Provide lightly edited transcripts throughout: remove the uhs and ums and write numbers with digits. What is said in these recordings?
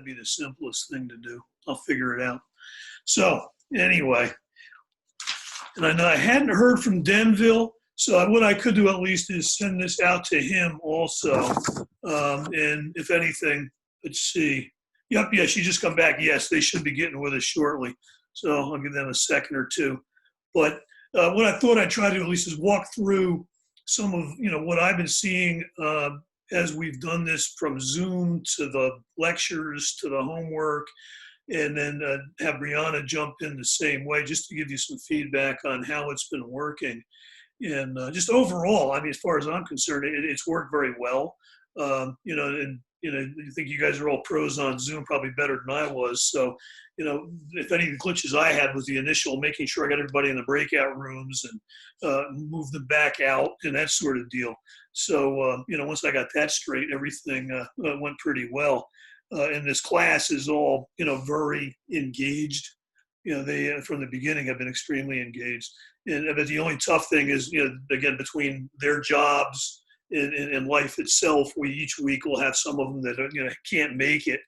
be the simplest thing to do. I'll figure it out. So anyway, and I know I hadn't heard from Denville, so what I could do at least is send this out to him also. And if anything, let's see. Yep, yeah, she just come back. Yes, they should be getting with us shortly. So I'll give them a second or two. But what I thought I'd try to do at least is walk through some of, what I've been seeing as we've done this from Zoom to the lectures to the homework, and then have Brianna jump in the same way just to give you some feedback on how it's been working. And just overall, I mean, as far as I'm concerned, it's worked very well. I think you guys are all pros on Zoom, probably better than I was. So, if any of the glitches I had was the initial making sure I got everybody in the breakout rooms and move them back out and that sort of deal. So, once I got that straight, everything went pretty well. And this class is all, very engaged. They, from the beginning, have been extremely engaged. But the only tough thing is, again, between their jobs and life itself, each week will have some of them that can't make it,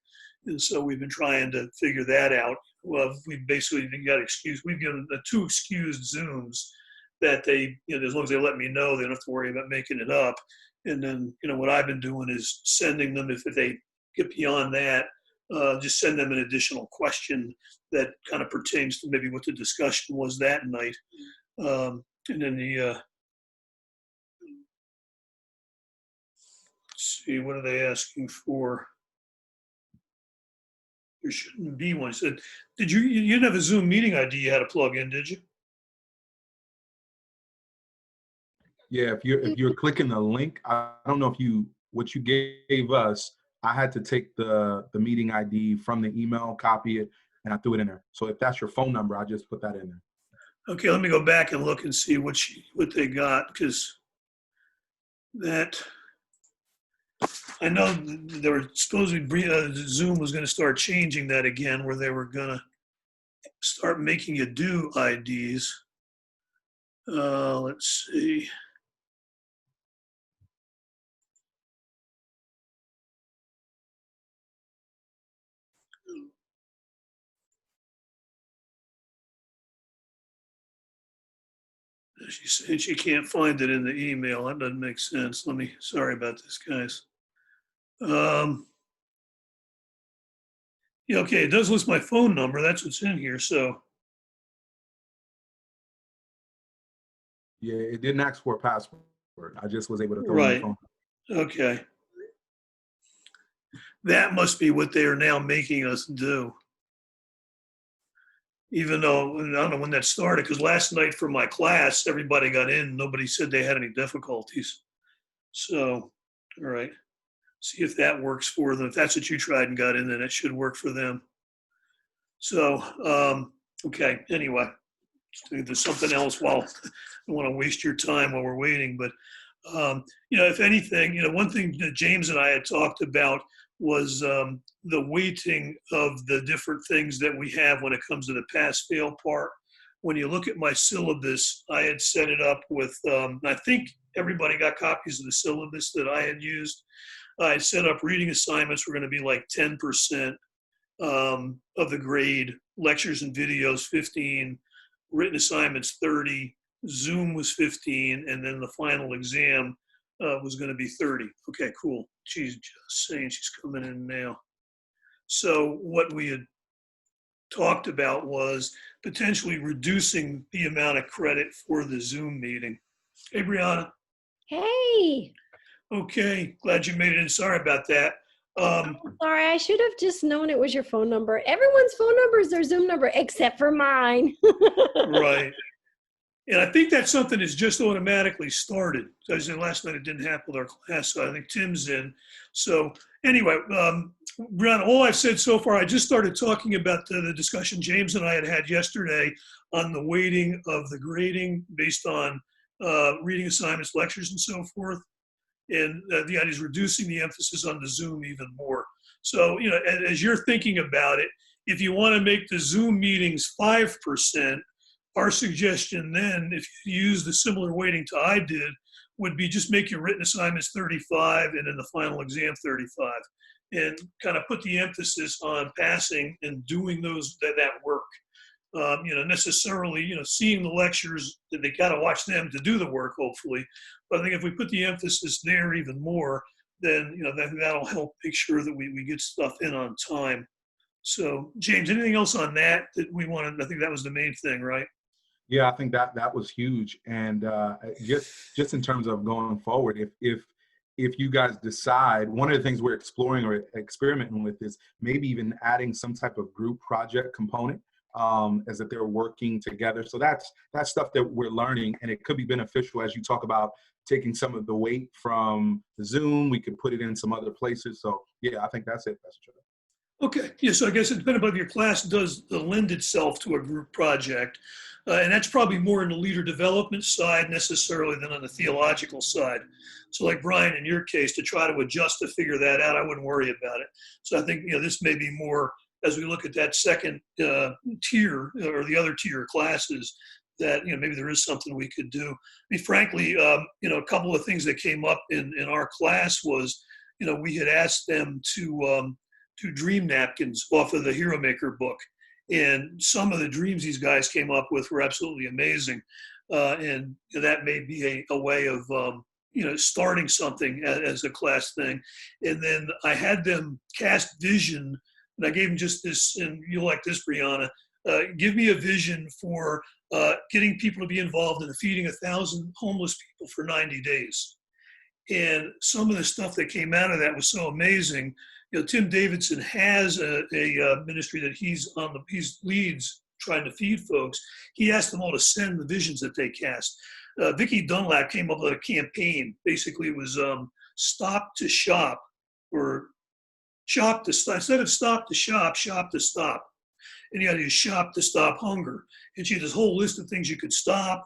and so we've been trying to figure that out. Well, we basically got excused. We've given the 2 excused Zooms that they, as long as they let me know, they don't have to worry about making it up. And then, what I've been doing is sending them, if they get beyond that, just send them an additional question that kind of pertains to maybe what the discussion was that night. And then let's see, what are they asking for? There shouldn't be one. So, you didn't have a Zoom meeting ID you had to plug in, did you? Yeah, if you're clicking the link, I don't know what you gave us. I had to take the meeting ID from the email, copy it, and I threw it in there. So if that's your phone number, I just put that in there. Okay, let me go back and look and see what they got, because that, I know they were supposedly Zoom was going to start changing that again, where they were going to start making you do IDs. Let's see. She's saying she can't find it in the email. That doesn't make sense. Sorry about this, guys. Yeah, okay, it does list my phone number. That's what's in here, so. Yeah, it didn't ask for a password. I just was able to throw in the phone. Okay. That must be what they are now making us do. Even though, I don't know when that started, because last night for my class, everybody got in. Nobody said they had any difficulties. So, all right. See if that works for them. If that's what you tried and got in, then it should work for them. So, okay, anyway, there's something else while I don't want to waste your time while we're waiting. But, if anything, one thing that James and I had talked about was the weighting of the different things that we have when it comes to the pass-fail part. When you look at my syllabus, I had set it up with, I think everybody got copies of the syllabus that I had used. I set up reading assignments were going to be like 10% of the grade, lectures and videos 15, written assignments 30, Zoom was 15, and then the final exam was going to be 30. Okay, cool. She's just saying she's coming in now. So what we had talked about was potentially reducing the amount of credit for the Zoom meeting. Hey, Brianna. Hey. Okay, glad you made it in. Sorry about that. Sorry, I should have just known it was your phone number. Everyone's phone number is their Zoom number, except for mine. Right. And I think that's something that's just automatically started. I said last night it didn't happen with our class, so I think Tim's in. So anyway, Brianna, all I've said so far, I just started talking about the discussion James and I had yesterday on the weighting of the grading based on reading assignments, lectures, and so forth. And the idea is reducing the emphasis on the Zoom even more. So, as you're thinking about it, if you want to make the Zoom meetings 5%, our suggestion then, if you use the similar weighting to I did, would be just make your written assignments 35 and then the final exam 35. and kind of put the emphasis on passing and doing that work. Necessarily, seeing the lectures, they got to watch them to do the work, hopefully. But I think if we put the emphasis there even more, then, that'll help make sure that we get stuff in on time. So, James, anything else on that we wanted? I think that was the main thing, right? Yeah, I think that was huge. And just in terms of going forward, if you guys decide, one of the things we're exploring or experimenting with is maybe even adding some type of group project component, as that they're working together. So that's stuff that we're learning, and it could be beneficial as you talk about taking some of the weight from Zoom. We could put it in some other places. So yeah, I think that's it, Pastor Chuck. Okay. Yeah. So I guess it depends on if your class does lend itself to a group project. And that's probably more in the leader development side necessarily than on the theological side. So like Brian, in your case, to try to adjust to figure that out, I wouldn't worry about it. So I think, this may be more as we look at that second tier or the other tier classes that, maybe there is something we could do. I mean, frankly, a couple of things that came up in our class was, we had asked them to do dream napkins off of the Hero Maker book. And some of the dreams these guys came up with were absolutely amazing. And that may be a way of, starting something as a class thing. And then I had them cast vision, and I gave them just this, and you'll like this, Brianna, give me a vision for getting people to be involved in feeding 1,000 homeless people for 90 days. And some of the stuff that came out of that was so amazing. Tim Davidson has a ministry that he leads trying to feed folks. He asked them all to send the visions that they cast. Vicki Dunlap came up with a campaign. Basically, it was stop to shop, or shop to stop. Instead of stop to shop, shop to stop. And you had to use shop to stop hunger. And she had this whole list of things you could stop.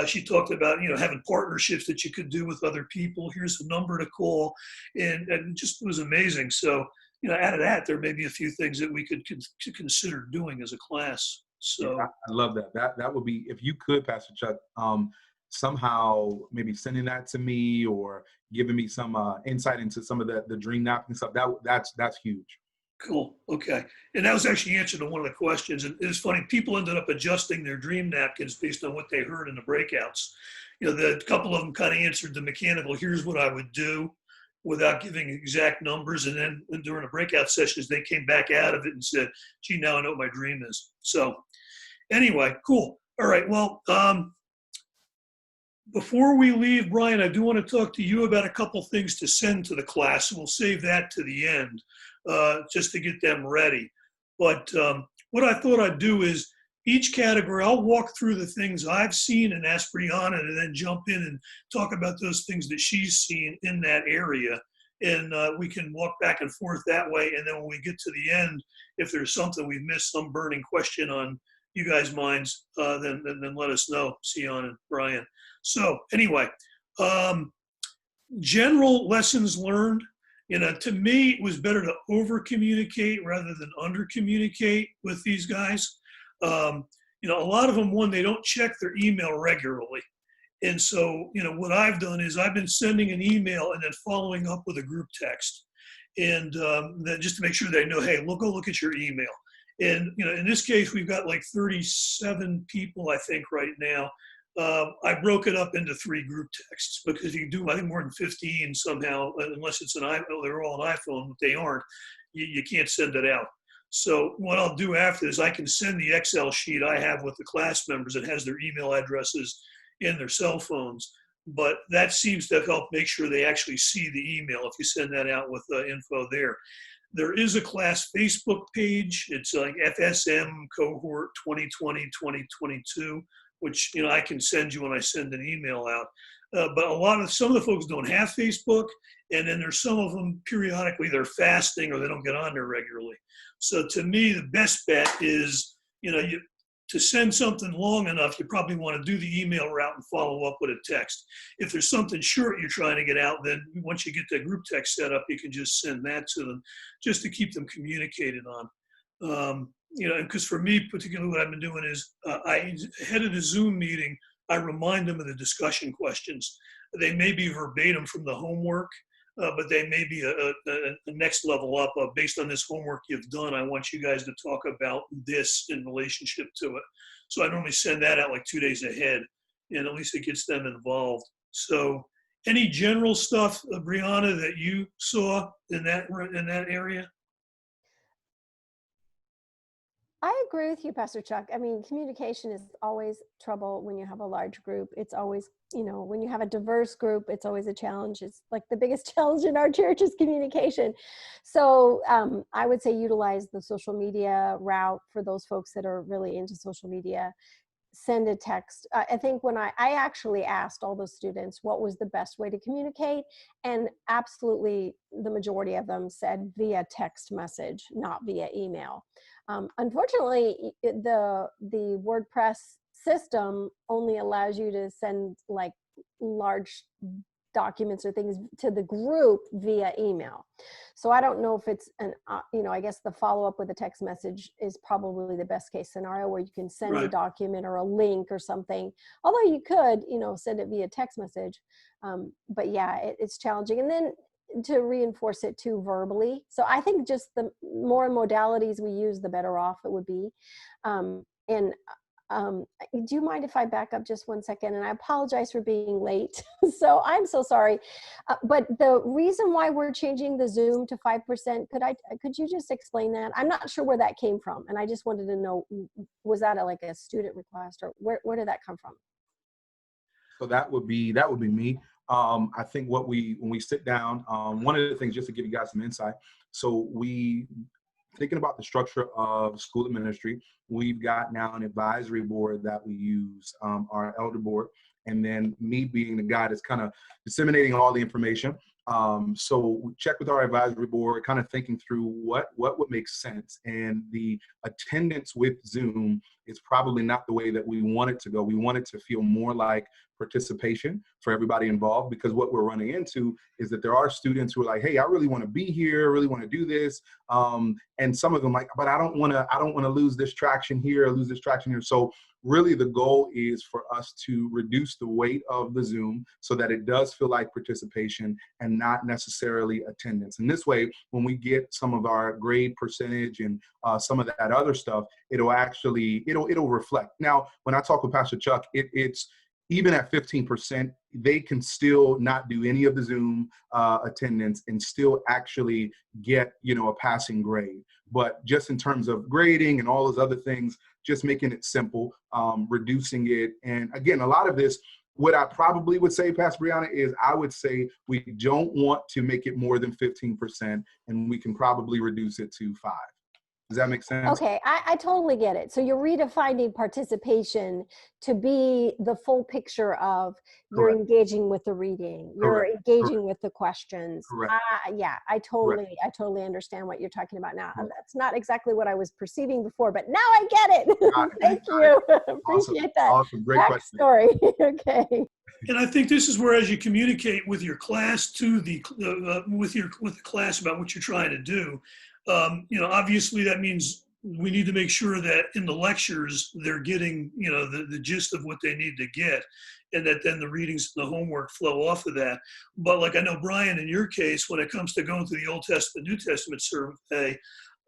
She talked about, having partnerships that you could do with other people. Here's the number to call. And it just was amazing. So, out of that, there may be a few things that we could consider doing as a class. So yeah, I love that. That would be, if you could, Pastor Chuck, somehow maybe sending that to me or giving me some insight into some of the dream napkin stuff. That's huge. Cool. Okay. And that was actually answered to one of the questions. And it's funny, people ended up adjusting their dream napkins based on what they heard in the breakouts. The couple of them kind of answered the mechanical, here's what I would do, without giving exact numbers. And then during the breakout sessions, they came back out of it and said, gee, now I know what my dream is. So anyway, cool. All right. Well, before we leave, Brian, I do want to talk to you about a couple things to send to the class. We'll save that to the end, just to get them ready. But what I thought I'd do is each category, I'll walk through the things I've seen and ask Brianna to then jump in and talk about those things that she's seen in that area. And we can walk back and forth that way. And then when we get to the end, if there's something we've missed, some burning question on you guys' minds, then let us know, Sion and Brian. So anyway, general lessons learned. To me, it was better to over communicate rather than under communicate with these guys. A lot of them, one, they don't check their email regularly. And so, what I've done is I've been sending an email and then following up with a group text. And then just to make sure they know, hey, go look at your email. And, in this case, we've got like 37 people, I think, right now. I broke it up into 3 group texts because you do, I think, more than 15 somehow, unless it's an iPhone, they're all an iPhone, but they aren't, you can't send it out. So what I'll do after is I can send the Excel sheet I have with the class members that has their email addresses and their cell phones, but that seems to help make sure they actually see the email if you send that out with info there. There is a class Facebook page. It's like FSM cohort 2020-2022. Which, I can send you when I send an email out. But some of the folks don't have Facebook, and then there's some of them periodically they're fasting or they don't get on there regularly. So to me, the best bet is, to send something long enough, you probably want to do the email route and follow up with a text. If there's something short you're trying to get out, then once you get the group text set up, you can just send that to them just to keep them communicated on. Because for me, particularly what I've been doing is ahead of the Zoom meeting, I remind them of the discussion questions. They may be verbatim from the homework, but they may be a next level up based on this homework you've done. I want you guys to talk about this in relationship to it. So I normally send that out like 2 days ahead, and at least it gets them involved. So any general stuff, Brianna, that you saw in that area? I agree with you, Pastor Chuck. I mean, communication is always trouble when you have a large group. It's always, when you have a diverse group, it's always a challenge. It's like the biggest challenge in our church is communication. So I would say utilize the social media route for those folks that are really into social media. Send a text. I think when I actually asked all the students what was the best way to communicate, and absolutely the majority of them said via text message, not via email. Unfortunately, the WordPress system only allows you to send like large documents or things to the group via email. So I don't know if it's I guess the follow-up with a text message is probably the best case scenario, where you can send a document or a link or something. Although you could, send it via text message. But yeah, it's challenging. And then to reinforce it too verbally. So I think just the more modalities we use, the better off it would be. Do you mind if I back up just 1 second? And I apologize for being late. So I'm so sorry. But the reason why we're changing the Zoom to 5%, could you just explain that? I'm not sure where that came from. And I just wanted to know, was that like a student request, or where did that come from? So that would be me. I think when we sit down, one of the things, just to give you guys some insight. So thinking about the structure of school ministry, we've got now an advisory board that we use, our elder board, and then me being the guy that's kind of disseminating all the information. So we check with our advisory board, kind of thinking through what would make sense. And the attendance with Zoom is probably not the way that we want it to go. We want it to feel more like participation for everybody involved, because what we're running into is that there are students who are like, hey, I really want to be here, I really want to do this. And some of them like, but I don't want to lose this traction here, or lose this traction here. So really the goal is for us to reduce the weight of the Zoom so that it does feel like participation and not necessarily attendance. And this way, when we get some of our grade percentage and some of that other stuff, it'll reflect. Now, when I talk with Pastor Chuck, it's even at 15%, they can still not do any of the Zoom attendance and still actually get, a passing grade. But just in terms of grading and all those other things, just making it simple, reducing it. And again, a lot of this, what I probably would say, Pastor Brianna, is I would say we don't want to make it more than 15%, and we can probably reduce it to 5%. Does that make sense? Okay, I totally get it. So you're redefining participation to be the full picture of you're engaging with the reading, you're engaging with the questions. Yeah, I totally understand what you're talking about now. That's not exactly what I was perceiving before, but now I get it. Thank you. Appreciate that. Awesome. Great question. Story. Okay. And I think this is where, as you communicate with your class to with the class about what you're trying to do, obviously that means we need to make sure that in the lectures they're getting, the gist of what they need to get, and that then the readings and the homework flow off of that. But like I know, Brian, in your case, when it comes to going through the Old Testament, New Testament survey,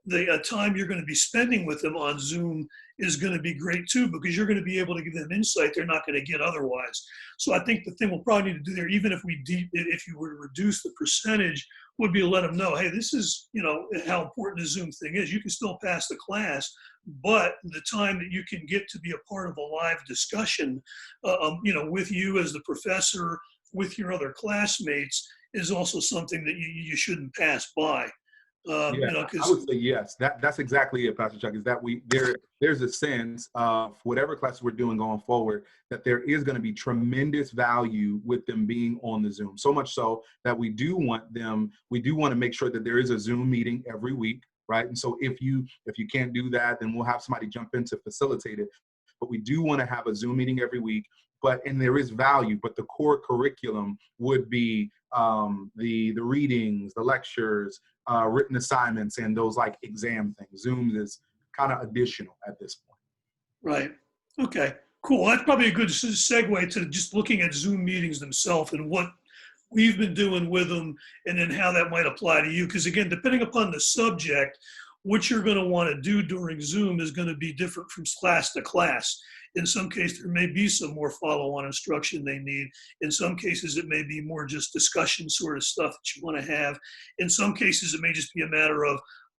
the time you're going to be spending with them on Zoom is going to be great too, because you're going to be able to give them insight they're not going to get otherwise. So I think the thing we'll probably need to do there, even if if you were to reduce the percentage, would be to let them know, hey, this is, how important the Zoom thing is. You can still pass the class, but the time that you can get to be a part of a live discussion, with you as the professor, with your other classmates, is also something that you shouldn't pass by. I would say yes. That's exactly it, Pastor Chuck. Is that there's a sense of whatever classes we're doing going forward, that there is going to be tremendous value with them being on the Zoom. So much so that we do want to make sure that there is a Zoom meeting every week, right? And so if you can't do that, then we'll have somebody jump in to facilitate it. But we do want to have a Zoom meeting every week. And there is value, but the core curriculum would be the readings, the lectures, written assignments, and those like exam things. Zoom is kind of additional at this point. Right. Okay, cool. That's probably a good segue to just looking at Zoom meetings themselves and what we've been doing with them, and then how that might apply to you. Because again, depending upon the subject, what you're going to want to do during Zoom is going to be different from class to class. In some cases, there may be some more follow-on instruction they need. In some cases, it may be more just discussion sort of stuff that you want to have. In some cases, it may just be a matter of,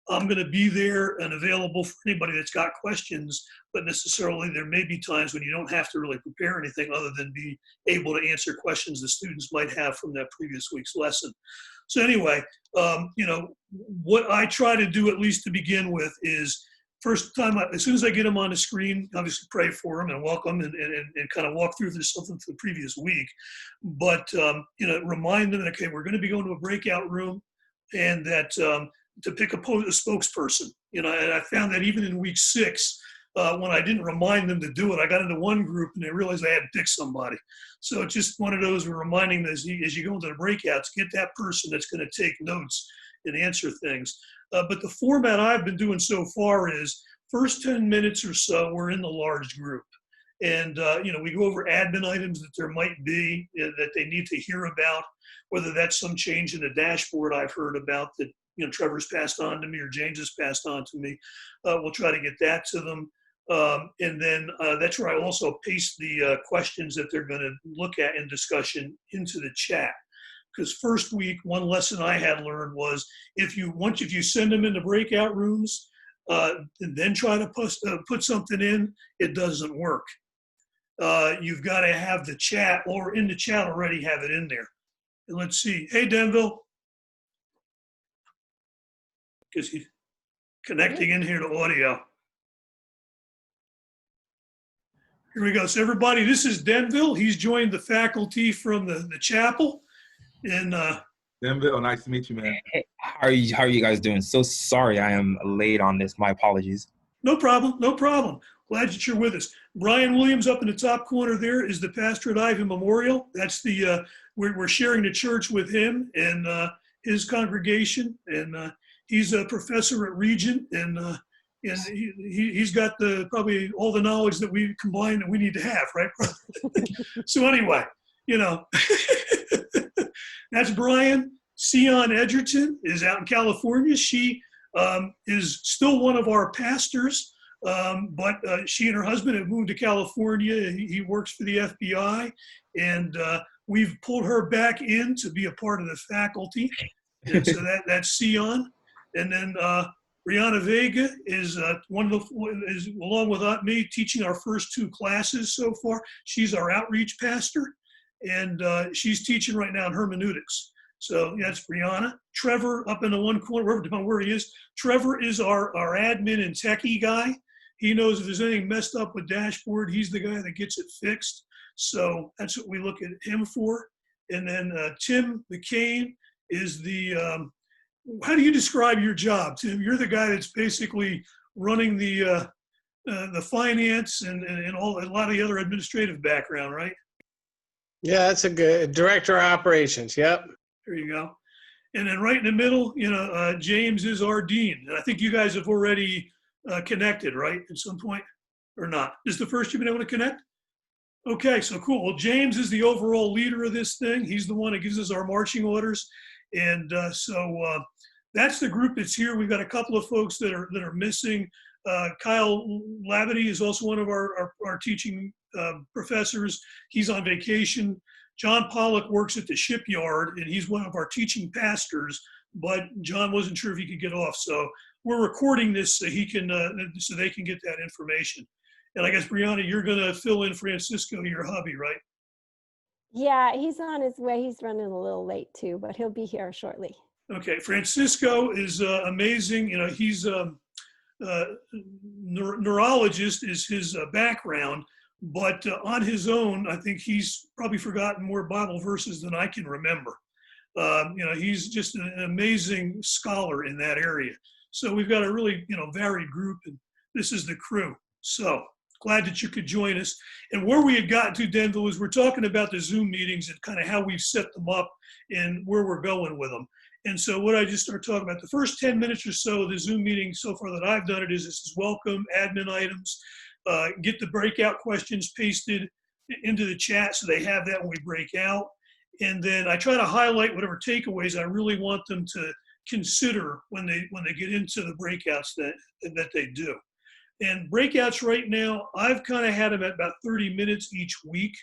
I'm going to be there and available for anybody that's got questions, but necessarily there may be times when you don't have to really prepare anything other than be able to answer questions the students might have from that previous week's lesson. So anyway, what I try to do, at least to begin with, is first time, as soon as I get them on the screen, obviously pray for them and welcome and kind of walk through this something for the previous week. But, remind them, okay, we're going to be going to a breakout room, and that to pick a spokesperson. And I found that even in week 6, when I didn't remind them to do it, I got into one group and they realized I had to pick somebody. So it's just one of those, we're reminding them as you go into the breakouts, get that person that's going to take notes and answer things. But the format I've been doing so far is first 10 minutes or so, we're in the large group. And, we go over admin items that there might be that they need to hear about, whether that's some change in the dashboard I've heard about that, Trevor's passed on to me or James has passed on to me. We'll try to get that to them. And then that's where I also paste the questions that they're going to look at in discussion into the chat. Because first week, one lesson I had learned was if you send them into breakout rooms and then try to put something in, it doesn't work. You've got to have the chat, or in the chat already have it in there. And let's see. Hey, Denville. Because he's connecting in here to audio. Here we go. So everybody, this is Denville. He's joined the faculty from the chapel. And Denville, nice to meet you, man. Hey, how are you guys doing? So sorry I am late on this. My apologies. No problem. Glad that you're with us. Brian Williams up in the top corner there is the pastor at Ivan Memorial. That's the we're sharing the church with him and his congregation, and he's a professor at Regent, and he's got probably all the knowledge that we combine that we need to have, right? So anyway, that's Brian. Sion Edgerton is out in California. She is still one of our pastors, but she and her husband have moved to California. He works for the FBI, and we've pulled her back in to be a part of the faculty. And so that's Sion. And then Brianna Vega is is along with me teaching our first 2 classes so far. She's our outreach pastor, and she's teaching right now in hermeneutics. So that's Brianna. Trevor up in the one corner, depending on where he is. Trevor is our admin and techie guy. He knows if there's anything messed up with dashboard, he's the guy that gets it fixed. So that's what we look at him for. And then Tim McCain is the, how do you describe your job, Tim? You're the guy that's basically running the finance and a lot of the other administrative background, right? Yeah, that's a good director of operations. Yep. There you go. And then right in the middle, James is our dean. And I think you guys have already connected, right, at some point, or not? This is the first you've been able to connect? Okay, so cool. Well, James is the overall leader of this thing. He's the one that gives us our marching orders. And so that's the group that's here. We've got a couple of folks that are missing. Kyle Labadie is also one of our teaching professors. He's on vacation. John Pollock works at the shipyard, and he's one of our teaching pastors, but John wasn't sure if he could get off. So we're recording this so he can, so they can get that information. And I guess, Brianna, you're going to fill in Francisco, your hubby, right? Yeah, he's on his way. He's running a little late too, but he'll be here shortly. Okay, Francisco is amazing. He's neurologist is his background, but on his own, I think he's probably forgotten more Bible verses than I can remember. He's just an amazing scholar in that area. So we've got a really, varied group, and this is the crew. So glad that you could join us. And where we had gotten to, Denville, is we're talking about the Zoom meetings and kind of how we've set them up and where we're going with them. And so what I just started talking about, the first 10 minutes or so of the Zoom meeting so far that I've done it is this is welcome, admin items, get the breakout questions pasted into the chat so they have that when we break out. And then I try to highlight whatever takeaways I really want them to consider when they get into the breakouts that they do. And breakouts right now, I've kind of had them at about 30 minutes each week.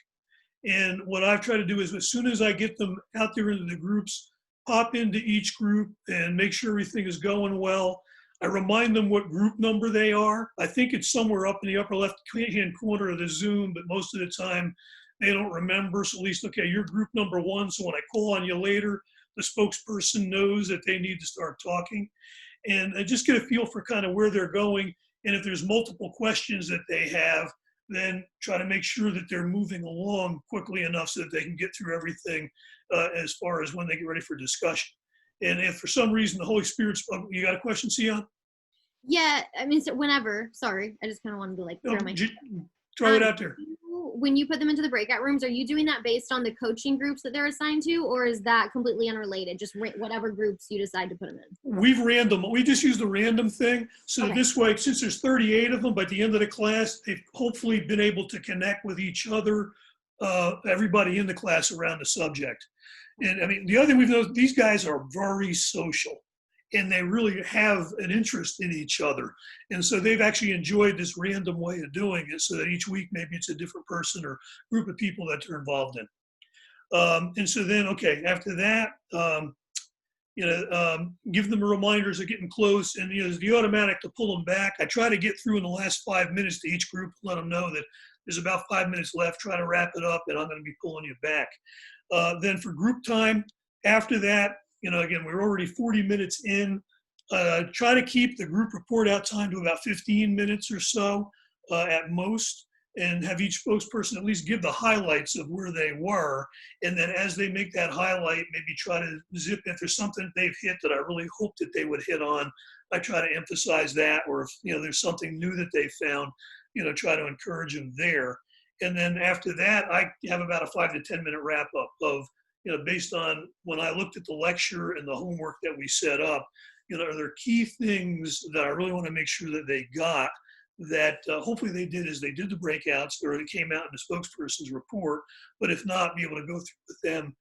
And what I've tried to do is as soon as I get them out there into the groups, pop into each group and make sure everything is going well. I remind them what group number they are. I think it's somewhere up in the upper left-hand corner of the Zoom, but most of the time they don't remember. So at least, okay, you're group number 1. So when I call on you later, the spokesperson knows that they need to start talking. And I just get a feel for kind of where they're going. And if there's multiple questions that they have, then try to make sure that they're moving along quickly enough so that they can get through everything as far as when they get ready for discussion. And if for some reason the Holy Spirit's, you got a question, Sion? Yeah, I mean, so whenever, sorry, I just kind of wanted to like throw my throw it out there. When you put them into the breakout rooms, are you doing that based on the coaching groups that they're assigned to, or is that completely unrelated? Just whatever groups you decide to put them in? We just use the random thing. So Okay. This way, since there's 38 of them, by the end of the class, they've hopefully been able to connect with each other, everybody in the class around the subject. And I mean, the other thing we've noticed, these guys are very social and they really have an interest in each other. And so they've actually enjoyed this random way of doing it so that each week, maybe it's a different person or group of people that they're involved in. And so then, okay, after that, give them reminders of getting close, and there's the automatic to pull them back. I try to get through in the last 5 minutes to each group, let them know that there's about 5 minutes left, try to wrap it up, and I'm going to be pulling you back. Then for group time, after that, again, we're already 40 minutes in. Try to keep the group report out time to about 15 minutes or so at most, and have each spokesperson at least give the highlights of where they were. And then as they make that highlight, maybe try to zip, if there's something they've hit that I really hope that they would hit on, I try to emphasize that. Or if there's something new that they found, try to encourage them there. And then after that, I have about a 5 to 10 minute wrap up of, based on when I looked at the lecture and the homework that we set up, are there key things that I really want to make sure that they got that hopefully they did as they did the breakouts or it came out in the spokesperson's report, but if not, be able to go through with them,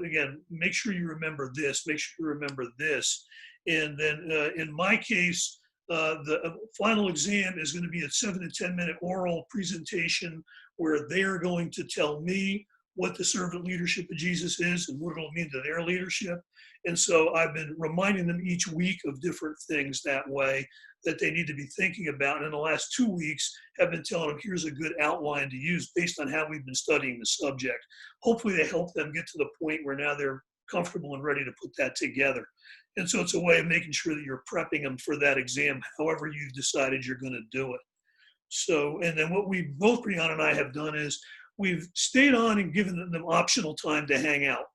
again, make sure you remember this, make sure you remember this. And then in my case, the final exam is going to be a 7 to 10 minute oral presentation where they're going to tell me what the servant leadership of Jesus is and what it'll mean to their leadership. And so I've been reminding them each week of different things that way that they need to be thinking about. And in the last 2 weeks, have been telling them, here's a good outline to use based on how we've been studying the subject. Hopefully they help them get to the point where now they're comfortable and ready to put that together. And so it's a way of making sure that you're prepping them for that exam, however you've decided you're going to do it. So, and then what we both, Brianna and I, have done is we've stayed on and given them optional time to hang out.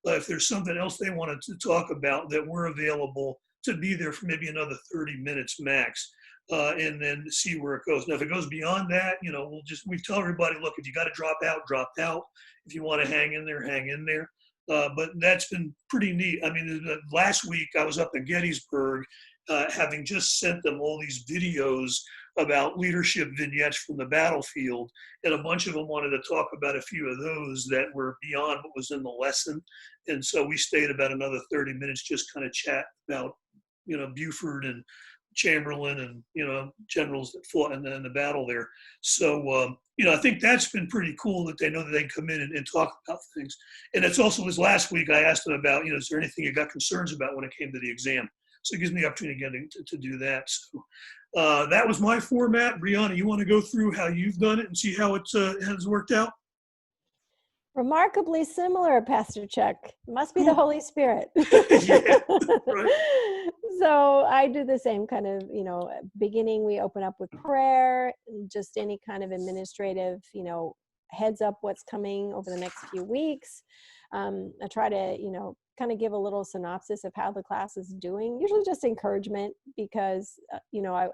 If there's something else they wanted to talk about, that we're available to be there for maybe another 30 minutes max, and then see where it goes. Now, if it goes beyond that, we tell everybody, look, if you got to drop out, drop out. If you want to hang in there, hang in there. But that's been pretty neat. I mean, last week I was up in Gettysburg, having just sent them all these videos about leadership vignettes from the battlefield, and a bunch of them wanted to talk about a few of those that were beyond what was in the lesson. And so we stayed about another 30 minutes just kind of chat about, Buford and Chamberlain and, generals that fought in the battle there. So, I think that's been pretty cool that they know that they can come in and talk about things. And it's also, was last week I asked them about, is there anything you got concerns about when it came to the exam? So it gives me the opportunity again to do that. So that was my format. Brianna, you want to go through how you've done it and see how it has worked out? Remarkably similar, Pastor Chuck. Must be the Holy Spirit. Yeah, right. So I do the same kind of, beginning, we open up with prayer, just any kind of administrative, heads up what's coming over the next few weeks. I try to, kind of give a little synopsis of how the class is doing, usually just encouragement because,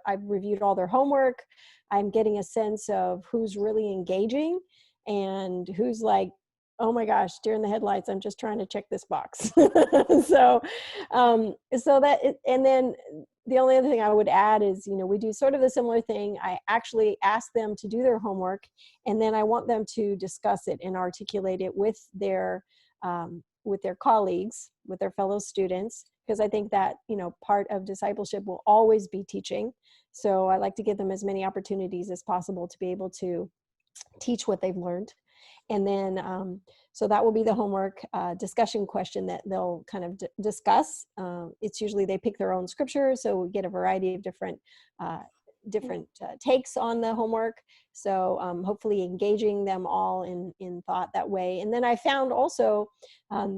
I've reviewed all their homework. I'm getting a sense of who's really engaging and who's like, oh my gosh, deer in the headlights, I'm just trying to check this box. So and then the only other thing I would add is, we do sort of a similar thing. I actually ask them to do their homework, and then I want them to discuss it and articulate it with their with their colleagues, with their fellow students, because I think that, you know, part of discipleship will always be teaching. So I like to give them as many opportunities as possible to be able to teach what they've learned. And then, so that will be the homework discussion question that they'll kind of discuss. It's usually they pick their own scripture, so we get a variety of different takes on the homework. So hopefully engaging them all in thought that way. And then I found also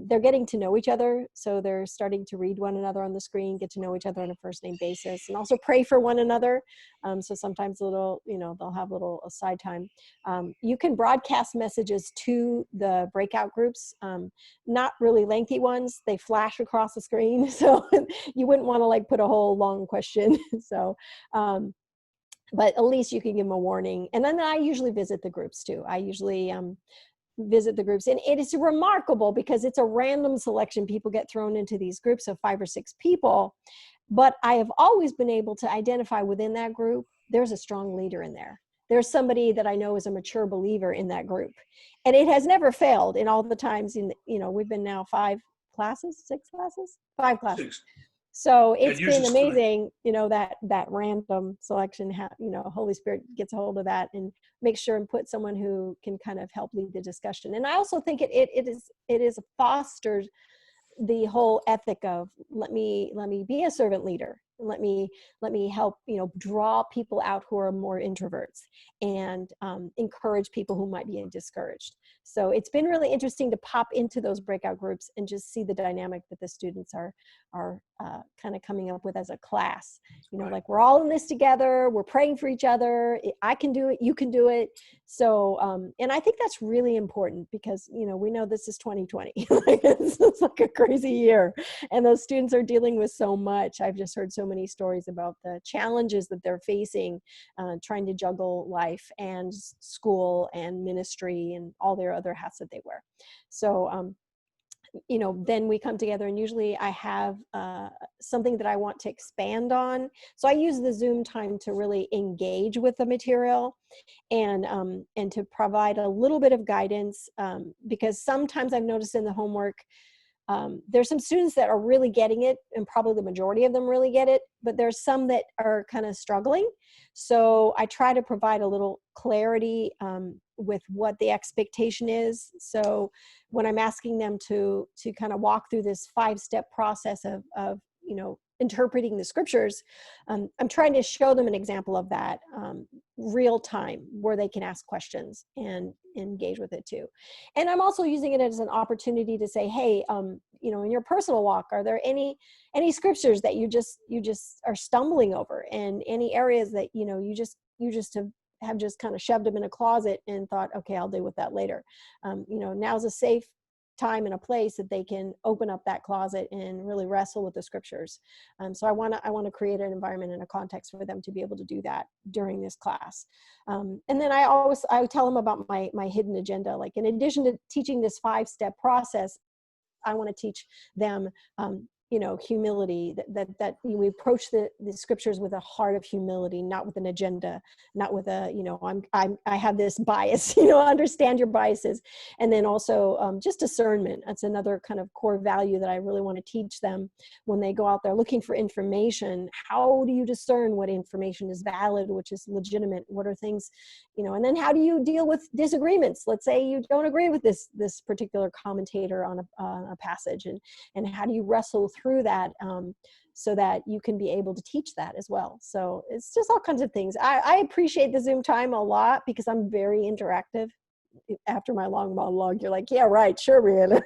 they're getting to know each other. So they're starting to read one another on the screen, get to know each other on a first name basis, and also pray for one another. So sometimes they'll have a little side time. You can broadcast messages to the breakout groups, not really lengthy ones. They flash across the screen. So you wouldn't want to like put a whole long question. So, but at least you can give them a warning. And then I usually visit the groups too. I usually visit the groups. And it is remarkable because it's a random selection. People get thrown into these groups of 5 or 6 people. But I have always been able to identify within that group, there's a strong leader in there. There's somebody that I know is a mature believer in that group. And it has never failed in all the times we've been now 5 classes, 6 classes, 5 classes. 6. So it's yours been is 3. amazing, that random selection, Holy Spirit gets a hold of that and makes sure and put someone who can kind of help lead the discussion. And I also think it is fostered the whole ethic of let me be a servant leader. Let me help, draw people out who are more introverts and encourage people who might be discouraged. So it's been really interesting to pop into those breakout groups and just see the dynamic that the students are kind of coming up with as a class. Like we're all in this together. We're praying for each other. I can do it. You can do it. So, and I think that's really important because, we know this is 2020. It's like a crazy year. And those students are dealing with so much. I've just heard so many stories about the challenges that they're facing, trying to juggle life and school and ministry and all their other hats that they wear. So, then we come together and usually I have something that I want to expand on. So I use the Zoom time to really engage with the material and to provide a little bit of guidance because sometimes I've noticed in the homework, there's some students that are really getting it, and probably the majority of them really get it, but there's some that are kind of struggling. So I try to provide a little clarity with what the expectation is. So when I'm asking them to kind of walk through this 5-step process of interpreting the scriptures, I'm trying to show them an example of that real time where they can ask questions and engage with it too. And I'm also using it as an opportunity to say, hey, in your personal walk, are there any scriptures that you just are stumbling over, and any areas that you just have just kind of shoved them in a closet and thought, okay, I'll deal with that later. Now's a safe time and a place that they can open up that closet and really wrestle with the scriptures. So I want to create an environment and a context for them to be able to do that during this class. And then I tell them about my hidden agenda. Like in addition to teaching this 5-step process, I want to teach them humility, that we approach the scriptures with a heart of humility, not with an agenda, not with a, I have this bias, understand your biases. And then also just discernment. That's another kind of core value that I really want to teach them when they go out there looking for information. How do you discern what information is valid, which is legitimate? What are things, and then how do you deal with disagreements? Let's say you don't agree with this particular commentator on a passage, and how do you wrestle through that so that you can be able to teach that as well. So it's just all kinds of things. I appreciate the Zoom time a lot because I'm very interactive. After my long monologue, you're like, yeah, right, sure, Brianna.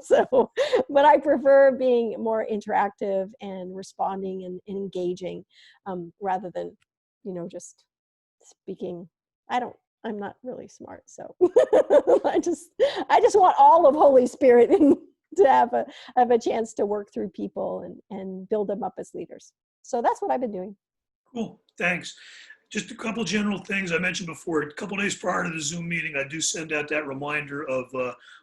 So, but I prefer being more interactive and responding and engaging rather than, just speaking. I'm not really smart. So I just want all of Holy Spirit to have a chance to work through people and build them up as leaders. So that's what I've been doing. Cool, thanks. Just a couple general things I mentioned before. A couple days prior to the Zoom meeting, I do send out that reminder of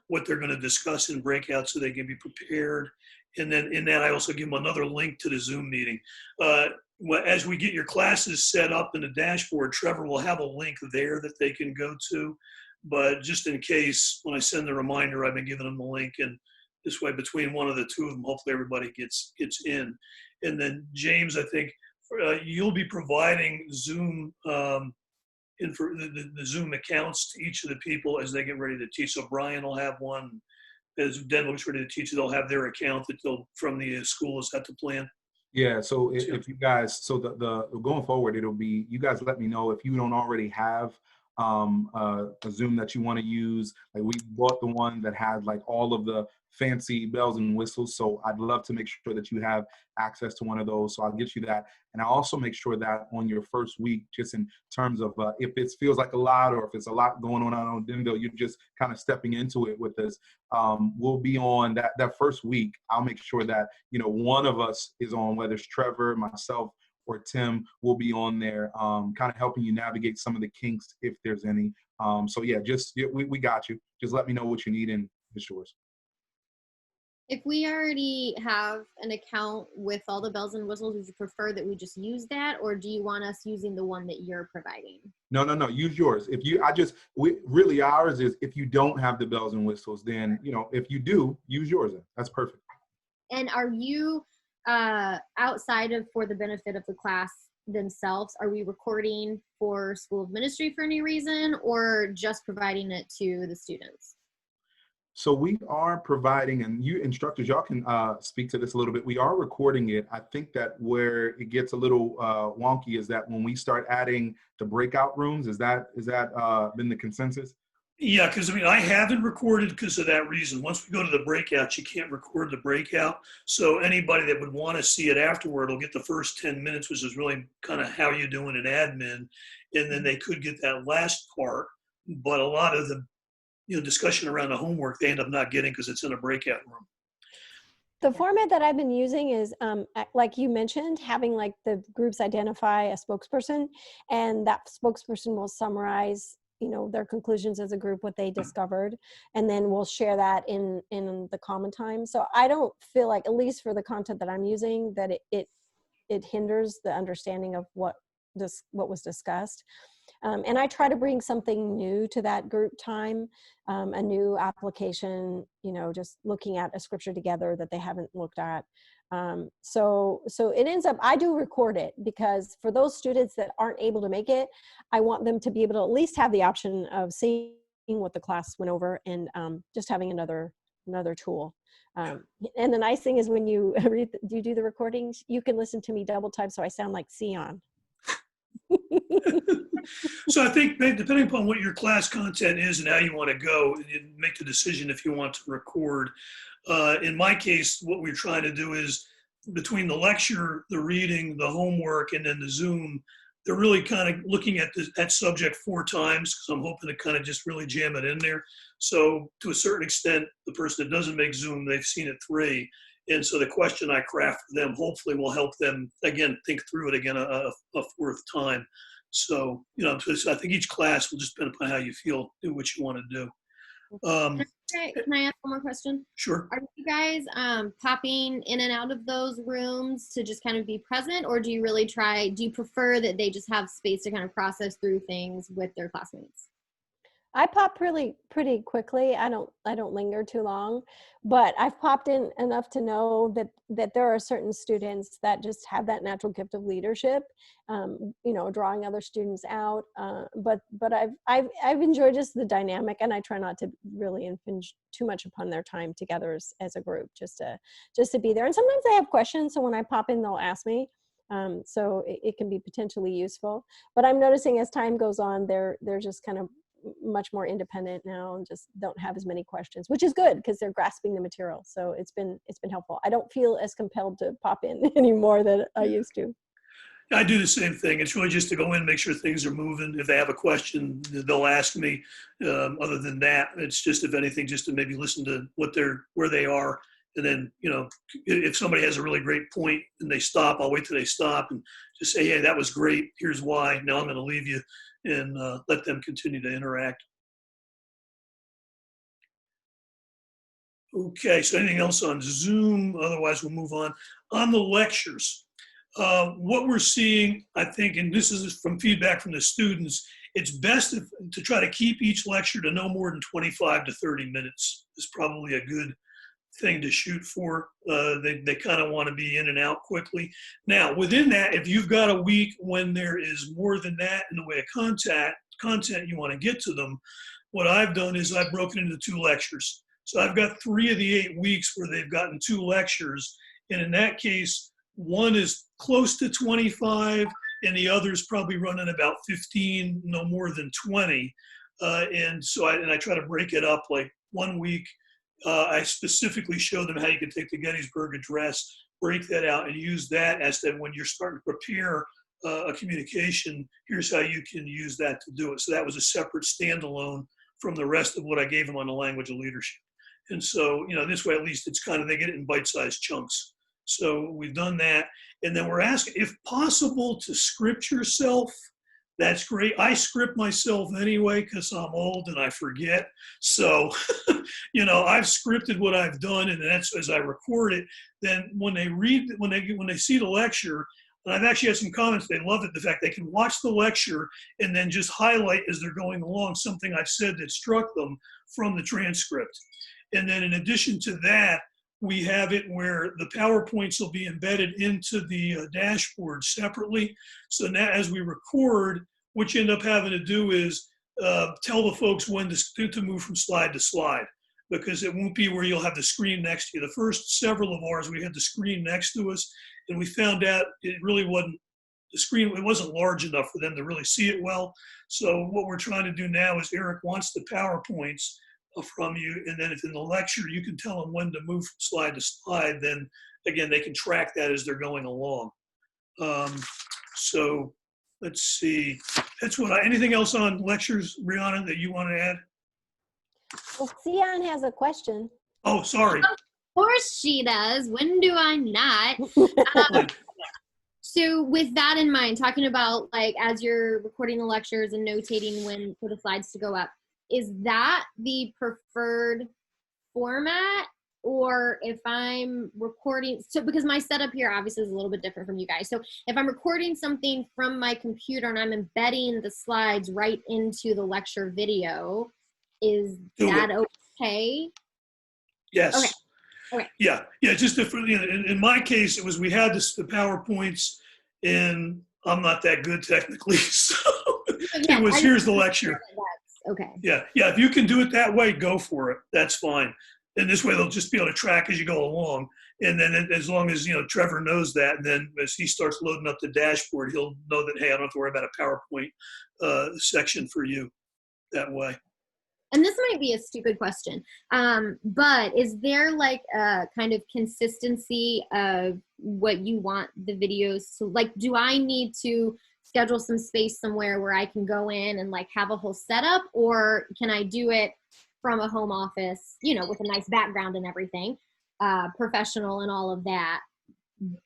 what they're going to discuss in breakout so they can be prepared. And then in that, I also give them another link to the Zoom meeting. As we get your classes set up in the dashboard, Trevor will have a link there that they can go to. but just in case, when I send the reminder, I've been giving them the link, and this way, between one of the two of them, hopefully everybody gets in. And then James, I think you'll be providing Zoom for the Zoom accounts to each of the people as they get ready to teach. So Brian will have one. As Denver gets ready to teach, they'll have their account that they'll from the school. Is that the plan? Yeah, so if you guys, so the going forward, it'll be, you guys let me know if you don't already have a Zoom that you want to use. Like, we bought the one that had like all of the fancy bells and whistles, so I'd love to make sure that you have access to one of those. So I'll get you that, and I'll also make sure that on your first week, just in terms of if it feels like a lot, or if it's a lot going on Denville, you're just kind of stepping into it with us. We'll be on that first week. I'll make sure that, you know, one of us is on, whether it's Trevor, myself, or Tim will be on there, kind of helping you navigate some of the kinks if there's any. So yeah, we got you. Just let me know what you need and it's yours. If we already have an account with all the bells and whistles, would you prefer that we just use that, or do you want us using the one that you're providing? No, use yours. If you, really ours is, if you don't have the bells and whistles, then, you know, if you do, use yours then. That's perfect. And are you, outside of, for the benefit of the class themselves, are we recording for School of Ministry for any reason, or just providing it to the students? So we are providing, and you instructors, y'all can speak to this a little bit. We are recording it. I think that where it gets a little wonky is that when we start adding the breakout rooms, is that been the consensus? Yeah, because I mean, I haven't recorded because of that reason. Once we go to the breakout, you can't record the breakout. So anybody that would want to see it afterward will get the first 10 minutes, which is really kind of how you doing an admin. And then they could get that last part. But a lot of the discussion around the homework, they end up not getting because it's in a breakout room. The format that I've been using is, like you mentioned, having like the groups identify a spokesperson, and that spokesperson will summarize, their conclusions as a group, what they discovered, and then we'll share that in the common time. So I don't feel like, at least for the content that I'm using, that it hinders the understanding of what was discussed. And I try to bring something new to that group time, a new application, just looking at a scripture together that they haven't looked at. So it ends up, I do record it, because for those students that aren't able to make it, I want them to be able to at least have the option of seeing what the class went over, and just having another tool. And the nice thing is, when you do the recordings, you can listen to me double time, so I sound like Sion. So I think, depending upon what your class content is and how you want to go, you make the decision if you want to record. In my case, what we're trying to do is, between the lecture, the reading, the homework, and then the Zoom, they're really kind of looking at that subject 4 times, because I'm hoping to kind of just really jam it in there. So to a certain extent, the person that doesn't make Zoom, they've seen it 3. And so the question I craft for them hopefully will help them, again, think through it again a 4th time. So, I think each class will just depend upon how you feel, do what you want to do. Can I ask one more question? Sure. Are you guys popping in and out of those rooms to just kind of be present, or do you prefer that they just have space to kind of process through things with their classmates? I pop pretty quickly. I don't linger too long, but I've popped in enough to know that there are certain students that just have that natural gift of leadership, drawing other students out. But I've enjoyed just the dynamic, and I try not to really impinge too much upon their time together as a group, just to be there. And sometimes they have questions, so when I pop in, they'll ask me. So it can be potentially useful. But I'm noticing as time goes on, they're just kind of much more independent now, and just don't have as many questions, which is good, because they're grasping the material. So it's been helpful. I don't feel as compelled to pop in anymore than I used to. I do the same thing. It's really just to go in, make sure things are moving. If they have a question, they'll ask me. Other than that, it's just, if anything, just to maybe listen to where they are. And then, if somebody has a really great point and they stop, I'll wait till they stop and just say, hey, that was great. Here's why. Now I'm going to leave you, and let them continue to interact. Okay, so anything else on Zoom? Otherwise, we'll move on. On the lectures, What we're seeing, I think, and this is from feedback from the students, it's best to try to keep each lecture to no more than 25 to 30 minutes is probably a good thing to shoot for. They kind of want to be in and out quickly. Now, within that, if you've got a week when there is more than that in the way of content you want to get to them, what I've done is I've broken into 2 lectures. So I've got 3 of the 8 weeks where they've gotten 2 lectures. And in that case, one is close to 25 and the other's probably running about 15, no more than 20. And so I try to break it up, like one week, I specifically show them how you can take the Gettysburg Address, break that out, and use that as that when you're starting to prepare a communication, here's how you can use that to do it. So that was a separate standalone from the rest of what I gave them on the language of leadership. And so, this way at least it's kind of, they get it in bite-sized chunks. So we've done that. And then we're asking, if possible, to script yourself. That's great. I script myself anyway because I'm old and I forget. So, I've scripted what I've done, and that's as I record it. Then when they read, when they see the lecture, and I've actually had some comments, they love it, the fact they can watch the lecture and then just highlight as they're going along something I've said that struck them from the transcript. And then in addition to that, we have it where the PowerPoints will be embedded into the dashboard separately. So now as we record, what you end up having to do is tell the folks when to move from slide to slide, because it won't be where you'll have the screen next to you. The first several of ours, we had the screen next to us, and we found out it really wasn't, the screen, it wasn't large enough for them to really see it well. So what we're trying to do now is Eric wants the PowerPoints from you, and then if in the lecture you can tell them when to move from slide to slide, then again they can track that as they're going along. So let's see, that's what anything else on lectures, Brianna, that you want to add? Well, Sion has a question. Oh, sorry. Of course she does. When do I not? So with that in mind, talking about like as you're recording the lectures and notating when for the slides to go up, is that the preferred format? Or if I'm recording, so because my setup here obviously is a little bit different from you guys. So if I'm recording something from my computer and I'm embedding the slides right into the lecture video, is that okay? Yes. Okay. Okay. Yeah. Just in my case, it was we had the PowerPoints, and I'm not that good technically, so Yeah, it was here's the lecture. Okay. Yeah. If you can do it that way, go for it. That's fine. And this way they'll just be able to track as you go along. And then as long as, Trevor knows that, and then as he starts loading up the dashboard, he'll know that, hey, I don't have to worry about a PowerPoint section for you that way. And this might be a stupid question, but is there like a kind of consistency of what you want the videos to, like, do I need to schedule some space somewhere where I can go in and like have a whole setup, or can I do it from a home office, with a nice background and everything, professional and all of that?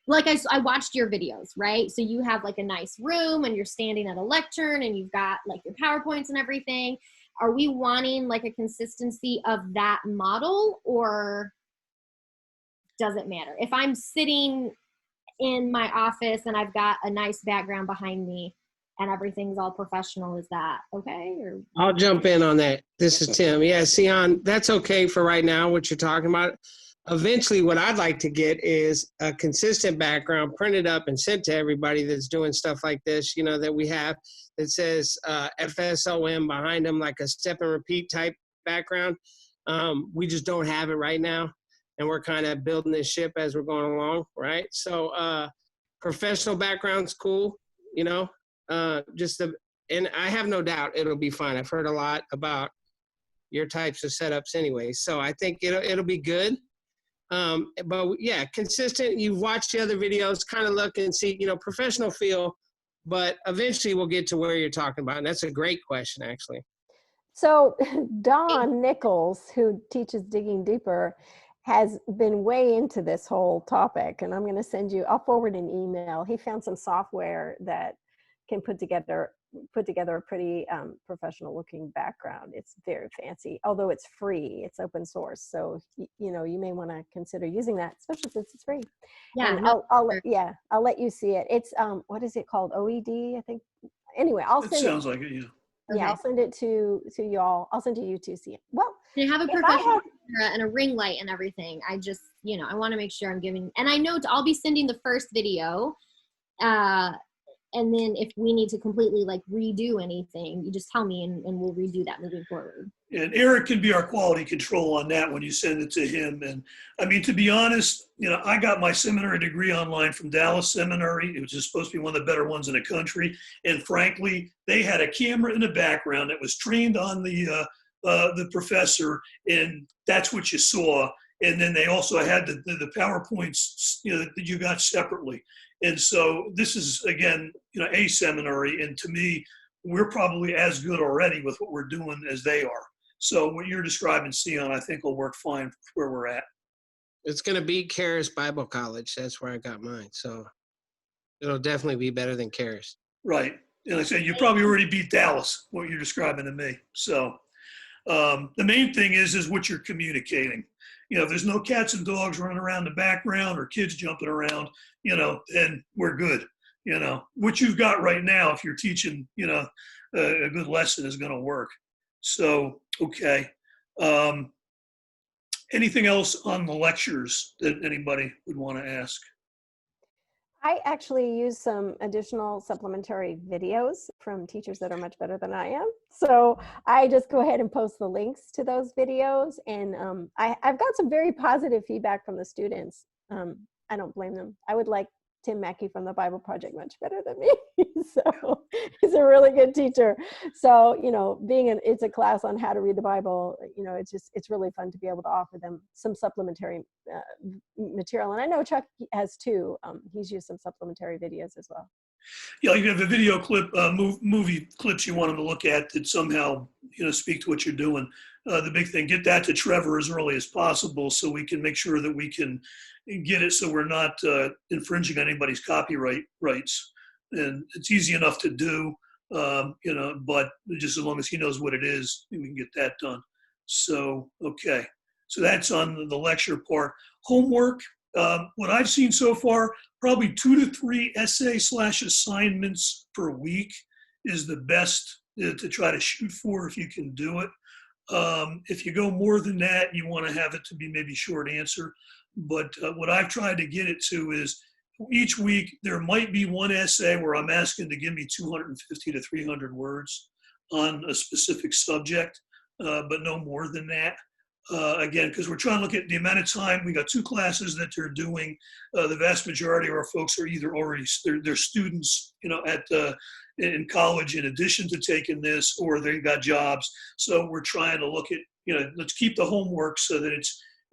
Like I watched your videos, right? So you have like a nice room and you're standing at a lectern and you've got like your PowerPoints and everything. Are we wanting like a consistency of that model, or does it matter? If I'm sitting in my office and I've got a nice background behind me and everything's all professional, is that okay? Or I'll jump in on that. This is Tim. Yeah, Sion, that's okay for right now, what you're talking about. Eventually, what I'd like to get is a consistent background printed up and sent to everybody that's doing stuff like this, that we have that says FSOM behind them, like a step and repeat type background. We just don't have it right now. And we're kind of building this ship as we're going along, right? So professional background's cool, and I have no doubt it'll be fine. I've heard a lot about your types of setups anyway. So I think it'll be good. But yeah, consistent. You've watched the other videos, kind of look and see, professional feel, but eventually we'll get to where you're talking about. And that's a great question, actually. So Don Nichols, who teaches Digging Deeper, has been way into this whole topic, and I'm going to I'll forward an email. He found some software that can put together a pretty professional looking background. It's very fancy, although it's free, it's open source. So, you know, you may want to consider using that, especially since it's free. Yeah, And no, I'll let you see it. It's, what is it called? OED, I think. Anyway, I'll It send it. sounds like it, yeah. Yeah, Okay. I'll send it to y'all. I'll send it to you too, see it. Well, they have a if I professional had- camera and a ring light and everything. I just, you know, I want to make sure I'm giving, and I know I'll be sending the first video. And then if we need to completely like redo anything, you just tell me and we'll redo that moving forward. And Eric can be our quality control on that when you send it to him. And I mean, to be honest, you know, I got my seminary degree online from Dallas Seminary. It was just supposed to be one of the better ones in the country. And frankly, they had a camera in the background that was trained on the professor, and that's what you saw. And then they also had the PowerPoints, you know, that you got separately. And so this is, again, you know, a seminary. And to me, we're probably as good already with what we're doing as they are. So what you're describing, Sion, I think will work fine where we're at. It's going to be Karis Bible College. That's where I got mine. So it'll definitely be better than Karis. Right. And like I said, you probably already beat Dallas, what you're describing to me. So the main thing is what you're communicating. You know, if there's no cats and dogs running around the background or kids jumping around, you know, then we're good. You know, what you've got right now, if you're teaching, you know, a good lesson is going to work. So, okay. Anything else on the lectures that anybody would want to ask? I actually use some additional supplementary videos from teachers that are much better than I am. So I just go ahead and post the links to those videos. And I've got some very positive feedback from the students. I don't blame them. I would like Tim Mackey from the Bible Project much better than me. So he's a really good teacher. So, you know, it's a class on how to read the Bible, you know, it's really fun to be able to offer them some supplementary material. And I know Chuck has too. He's used some supplementary videos as well. Yeah, you have a video clip, movie clips you want them to look at that somehow, you know, speak to what you're doing. The big thing, get that to Trevor as early as possible so we can make sure that we can get it so we're not infringing on anybody's copyright rights. And it's easy enough to do, you know, but just as long as he knows what it is, we can get that done. So, okay. So that's on the lecture part. Homework, what I've seen so far, probably 2 to 3 essay/assignments per week is the best to try to shoot for if you can do it. If you go more than that, you want to have it to be maybe short answer. But what I've tried to get it to is each week there might be one essay where I'm asking to give me 250 to 300 words on a specific subject, but no more than that. Again, because we're trying to look at the amount of time. We got 2 classes that they're doing. The vast majority of our folks are either already they're students, you know, in college in addition to taking this, or they got jobs. So we're trying to look at, you know, let's keep the homework so that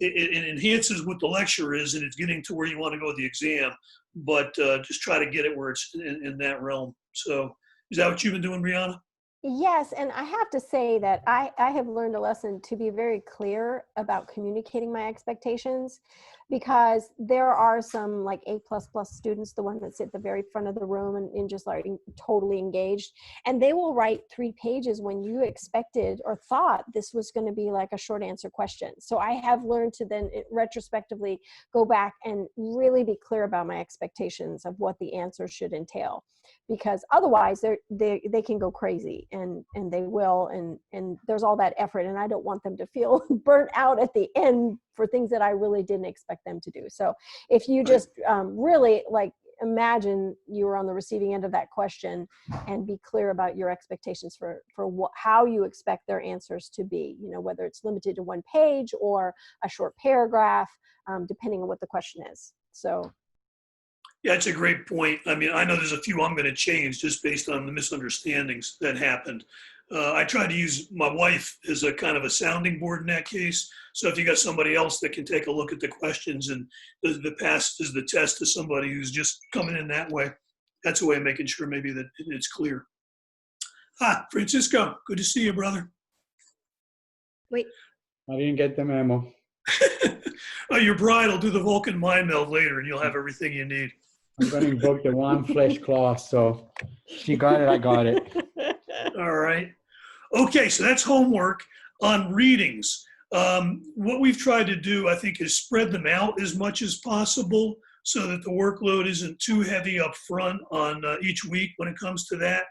it enhances what the lecture is and it's getting to where you want to go with the exam. But just try to get it where it's in that realm. So is that what you've been doing, Brianna? Yes, and I have to say that I have learned a lesson to be very clear about communicating my expectations, because there are some like A++ students, the one that sit at the very front of the room and just like totally engaged, and they will write 3 pages when you expected or thought this was going to be like a short answer question. So I have learned to then retrospectively go back and really be clear about my expectations of what the answer should entail, because otherwise they can go crazy and they will, and there's all that effort, and I don't want them to feel burnt out at the end for things that I really didn't expect them to do. So if you just really like imagine you were on the receiving end of that question and be clear about your expectations for how you expect their answers to be, you know, whether it's limited to 1 page or a short paragraph, depending on what the question is. So Yeah, it's a great point. I mean, I know there's a few I'm going to change just based on the misunderstandings that happened. I try to use my wife as a kind of a sounding board in that case. So if you got somebody else that can take a look at the questions and the pass is the test to somebody who's just coming in that way, that's a way of making sure maybe that it's clear. Francisco, good to see you, brother. wait, I didn't get the memo. Your bride will do the Vulcan mind meld later and you'll have everything you need. I'm going to invoke the one flesh clause. So she got it, I got it. All right. Okay, so that's homework on readings. What we've tried to do, I think, is spread them out as much as possible so that the workload isn't too heavy up front on each week when it comes to that.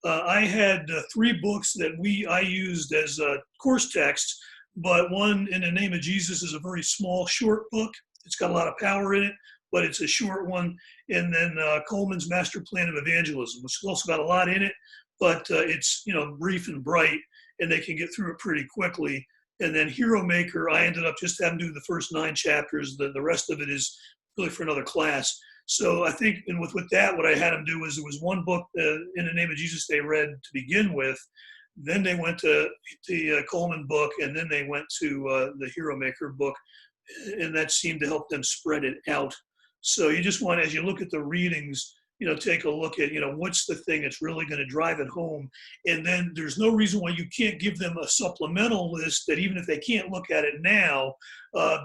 I had 3 books that I used as course texts, but one, In the Name of Jesus, is a very small, short book. It's got a lot of power in it, but it's a short one. And then Coleman's Master Plan of Evangelism, which has also got a lot in it, but it's, brief and bright, and they can get through it pretty quickly. And then Hero Maker, I ended up just having to do the first 9 chapters. The rest of it is really for another class. So I think, and with that, what I had them do was, there was one book, In the Name of Jesus, they read to begin with. Then they went to the Coleman book, and then they went to the Hero Maker book, and that seemed to help them spread it out. So you just want, as you look at the readings, take a look at, what's the thing that's really going to drive it home. And then there's no reason why you can't give them a supplemental list that, even if they can't look at it now,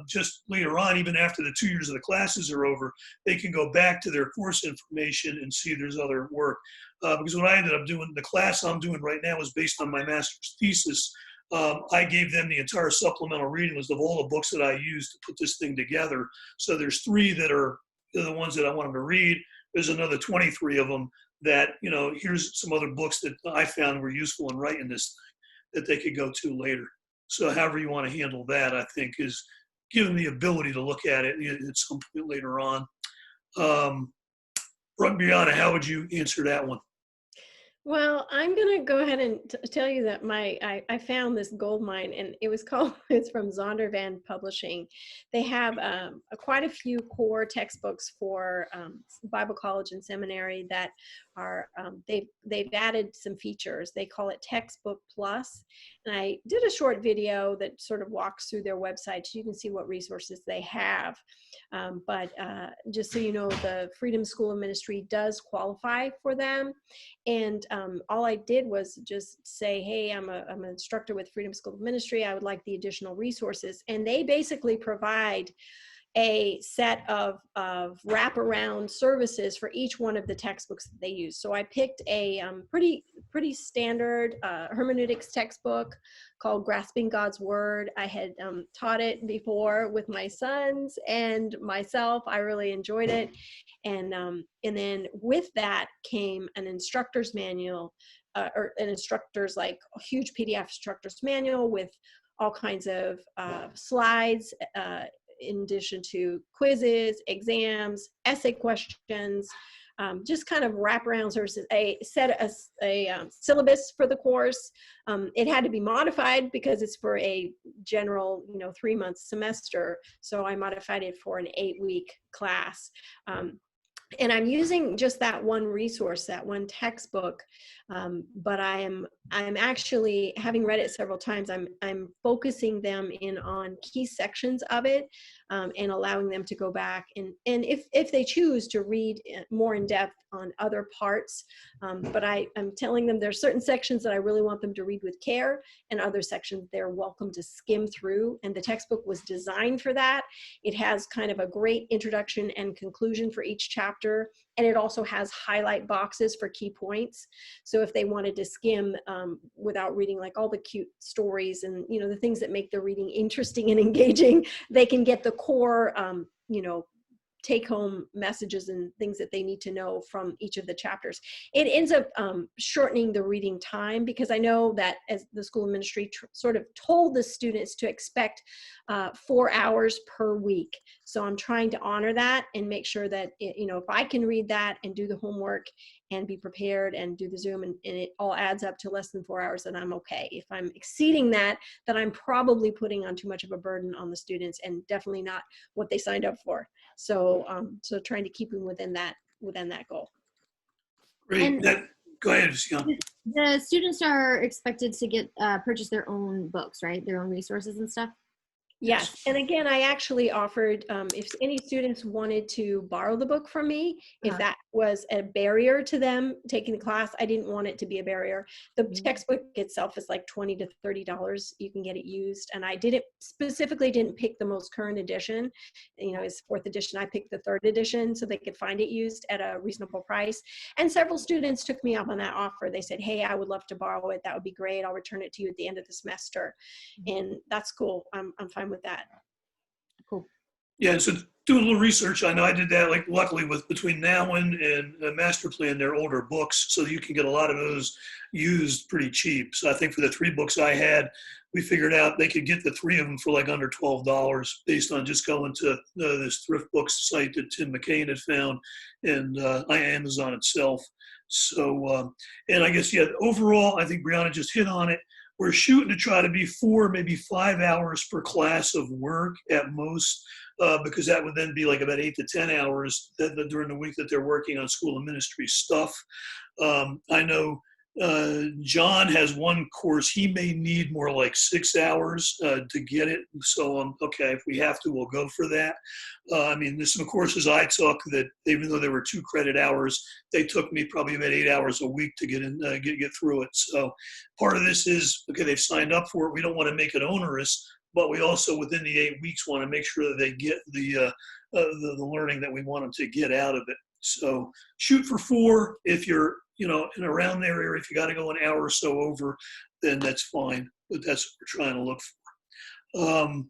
just later on, even after the 2 years of the classes are over, they can go back to their course information and see there's other work. Because what I ended up doing, the class I'm doing right now is based on my master's thesis. I gave them the entire supplemental reading list of all the books that I used to put this thing together. So there's 3 that are the ones that I want them to read. There's another 23 of them that, here's some other books that I found were useful in writing this thing that they could go to later. So however you want to handle that, I think, is give them the ability to look at it at some point later on. Brianna, how would you answer that one? Well, I'm going to go ahead and tell you that I found this gold mine, and it's from Zondervan Publishing. They have quite a few core textbooks for Bible college and seminary that are, they've added some features. They call it Textbook Plus. And I did a short video that sort of walks through their website so you can see what resources they have. But just so you know, the Freedom School of Ministry does qualify for them. And all I did was just say, hey, I'm an instructor with Freedom School of Ministry. I would like the additional resources. And they basically provide a set of wraparound services for each one of the textbooks that they use. So I picked a pretty standard hermeneutics textbook called Grasping God's Word. I had taught it before with my sons and myself. I really enjoyed it. And then with that came an instructor's manual, or an instructor's, like a huge PDF instructor's manual with all kinds of slides, in addition to quizzes, exams, essay questions, just kind of wraparound services, a syllabus for the course. It had to be modified because it's for a general, 3-month semester. So I modified it for an 8-week class. And I'm using just that one resource, that one textbook, but I'm actually, having read it several times, I'm focusing them in on key sections of it, and allowing them to go back and if they choose to read more in depth on other parts. But I'm telling them there's certain sections that I really want them to read with care, and other sections they're welcome to skim through. And the textbook was designed for that. It has kind of a great introduction and conclusion for each chapter. And it also has highlight boxes for key points. So if they wanted to skim without reading like all the cute stories and, the things that make the reading interesting and engaging, they can get the core, take home messages and things that they need to know from each of the chapters. It ends up shortening the reading time, because I know that as the School of Ministry sort of told the students to expect 4 hours per week. So I'm trying to honor that and make sure that, if I can read that and do the homework and be prepared and do the Zoom and it all adds up to less than 4 hours, then I'm okay. If I'm exceeding that, then I'm probably putting on too much of a burden on the students and definitely not what they signed up for. So trying to keep them within that goal. Great. Go ahead, Sion. The students are expected to get purchase their own books, right? Their own resources and stuff. Yes, and again, I actually offered, if any students wanted to borrow the book from me, if that was a barrier to them taking the class, I didn't want it to be a barrier. The textbook itself is like $20 to $30. You can get it used, and I didn't pick the most current edition. You know, it's 4th edition. I picked the 3rd edition so they could find it used at a reasonable price. And several students took me up on that offer. They said, "Hey, I would love to borrow it. That would be great. I'll return it to you at the end of the semester," and that's cool. I'm fine with that. Cool. Yeah, so doing a little research, I know I did that, like luckily with between now and Master Plan, they're older books, so you can get a lot of those used pretty cheap. So I think for the 3 books I had, we figured out they could get the 3 of them for like under $12 based on just going to this thrift books site that Tim McCain had found and Amazon itself. So, and I guess, yeah, overall, I think Brianna just hit on it. We're shooting to try to be 4, maybe 5 hours per class of work at most, because that would then be like about 8 to 10 hours during the week that they're working on school and ministry stuff. I know John has one course. He may need more like 6 hours to get it. So, okay, if we have to, we'll go for that. I mean, there's some courses I took that even though there were 2 credit hours, they took me probably about 8 hours a week to get in, get through it. So part of this is, okay, they've signed up for it. We don't want to make it onerous, but we also within the 8 weeks want to make sure that they get the learning that we want them to get out of it. So shoot for 4. If you're, you know, in around their area, if you got to go an hour or so over, then that's fine. But that's what we're trying to look for.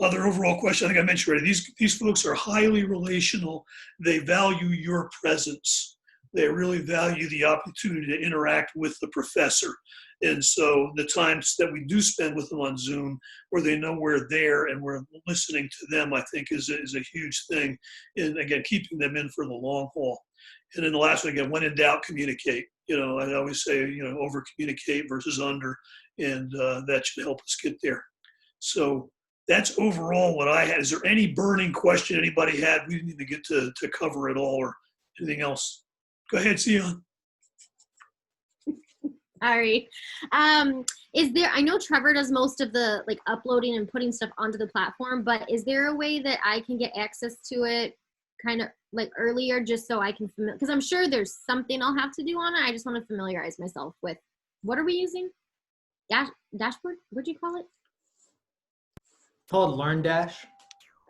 Other overall question, I think I mentioned already, these folks are highly relational. They value your presence. They really value the opportunity to interact with the professor. And so the times that we do spend with them on Zoom, where they know we're there and we're listening to them, I think is a huge thing. And again, keeping them in for the long haul. And then the last one, again, when in doubt, communicate. You know, I always say, you know, over communicate versus under, and that should help us get there. So that's overall what I had. Is there any burning question anybody had? We didn't even get to cover it all or anything else. Go ahead, Sion. Sorry. Is there, I know Trevor does most of the like uploading and putting stuff onto the platform, but is there a way that I can get access to it kind of like earlier just so I can, because I'm sure there's something I'll have to do on it. I just want to familiarize myself with, what are we using? Dashboard? What'd you call it? Called Learn Dash.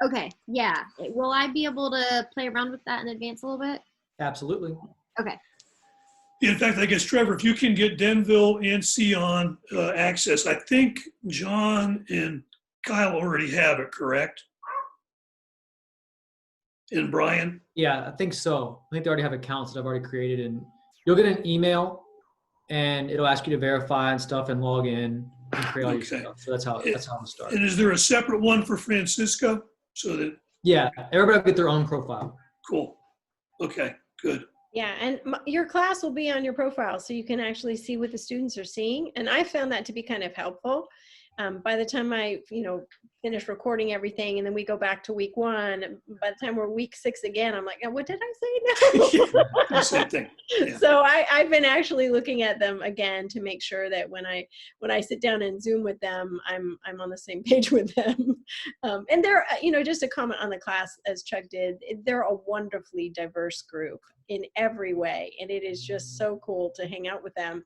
Okay. Yeah. Will I be able to play around with that in advance a little bit? Absolutely. Okay. In fact, I guess, Trevor, if you can get Denville and Sion access, I think John and Kyle already have it, correct? And Brian? Yeah, I think so. I think they already have accounts that I've already created, and you'll get an email and it'll ask you to verify and stuff and log in and create all your stuff. So that's how it starts. And is there a separate one for Francisco? So that, yeah, everybody will get their own profile. cool. Okay, good. Yeah, and your class will be on your profile, so you can actually see what the students are seeing. And I found that to be kind of helpful. By the time I, finish recording everything, and then we go back to week 1, by the time we're week 6 again, I'm like, what did I say now? Same thing. Yeah. So I've been actually looking at them again to make sure that when I sit down and Zoom with them, I'm on the same page with them. And they're, just a comment on the class, as Chuck did, they're a wonderfully diverse group in every way, and it is just so cool to hang out with them,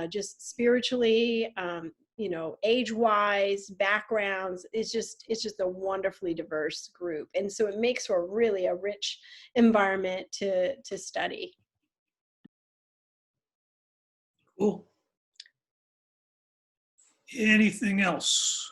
just spiritually, age-wise, backgrounds. It's just a wonderfully diverse group, and so it makes for really a rich environment to study. Cool. Anything else?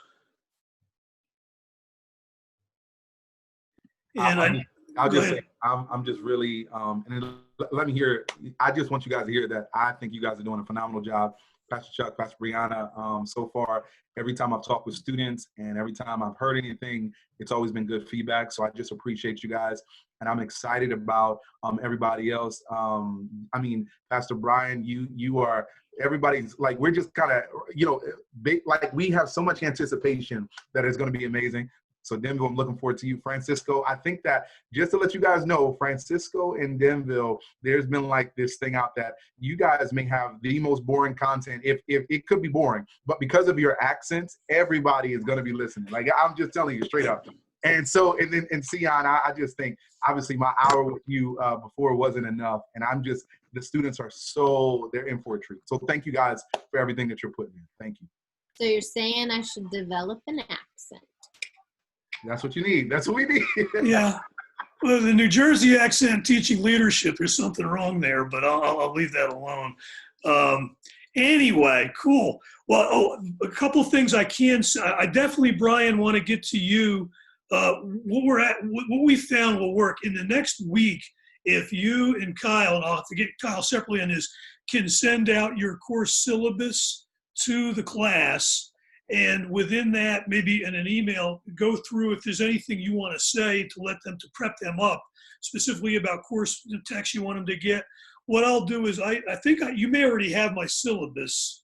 And I'll go just ahead. say, I'm just really, and let me hear, I just want you guys to hear that I think you guys are doing a phenomenal job. Pastor Chuck, Pastor Brianna, so far, every time I've talked with students and every time I've heard anything, it's always been good feedback. So I just appreciate you guys. And I'm excited about everybody else. Pastor Brian, you are, everybody's like, we're just kind of, like we have so much anticipation that it's going to be amazing. So Denville, I'm looking forward to you. Francisco, I think that just to let you guys know, Francisco and Denville, there's been like this thing out that you guys may have the most boring content. If it could be boring, but because of your accents, everybody is going to be listening. Like, I'm just telling you straight up. And so, and then, and Sion, I just think, obviously my hour with you before wasn't enough. And the students are they're in for a treat. So thank you guys for everything that you're putting in. Thank you. So you're saying I should develop an accent? That's what you need. That's what we need. Yeah. Well, the New Jersey accent teaching leadership, there's something wrong there, but I'll leave that alone. Anyway, cool. Well, a couple things I can say. I definitely, Brian, want to get to you. What we found will work in the next week. If you and Kyle, and I'll have to get Kyle separately on this, can send out your course syllabus to the class, and within that, maybe in an email, go through if there's anything you want to say to let them, to prep them up, specifically about course text you want them to get. What I'll do is, I think you may already have my syllabus.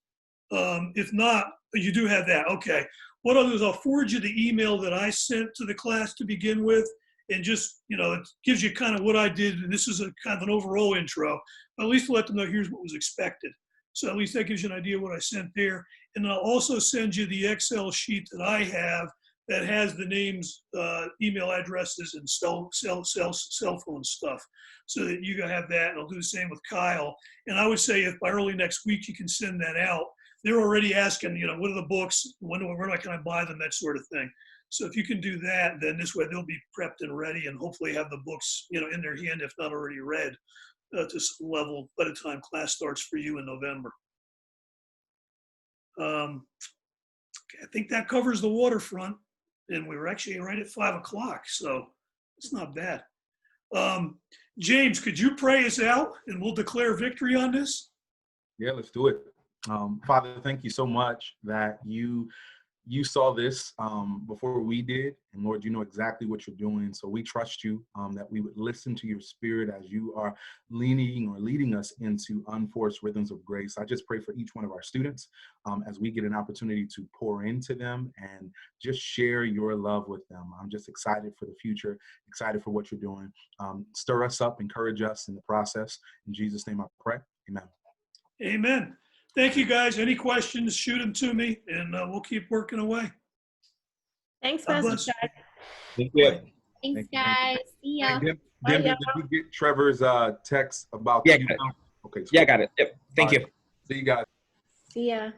If not, you do have that. Okay. What I'll do is I'll forward you the email that I sent to the class to begin with, and just, it gives you kind of what I did. And this is a kind of an overall intro, but at least let them know here's what was expected. So at least that gives you an idea of what I sent there. And then I'll also send you the Excel sheet that I have that has the names, email addresses, and cell phone stuff, so that you can have that. And I'll do the same with Kyle. And I would say if by early next week you can send that out. They're already asking, what are the books? Where can I buy them? That sort of thing. So if you can do that, then this way they'll be prepped and ready, and hopefully have the books, in their hand, if not already read, to some level by the time class starts for you in November. Okay, I think that covers the waterfront, and we were actually right at 5 o'clock, so it's not bad. James, could you pray us out, and we'll declare victory on this? Yeah, let's do it. Father, thank you so much that you saw this before we did. And Lord, you know exactly what you're doing. So we trust you that we would listen to your spirit as you are leading us into unforced rhythms of grace. I just pray for each one of our students as we get an opportunity to pour into them and just share your love with them. I'm just excited for the future, excited for what you're doing. Stir us up, encourage us in the process. In Jesus' name I pray. Amen. Amen. Thank you, guys. Any questions, shoot them to me, and we'll keep working away. Thanks, God Pastor bless. Chuck. Thank you. Thanks, Thank you. guys. See ya. Hey, Bye, Denver, y'all. did you get Trevor's text about Yeah, the email? Okay. Yeah, I got it. Yep. Thank All you. right. See you guys. See ya.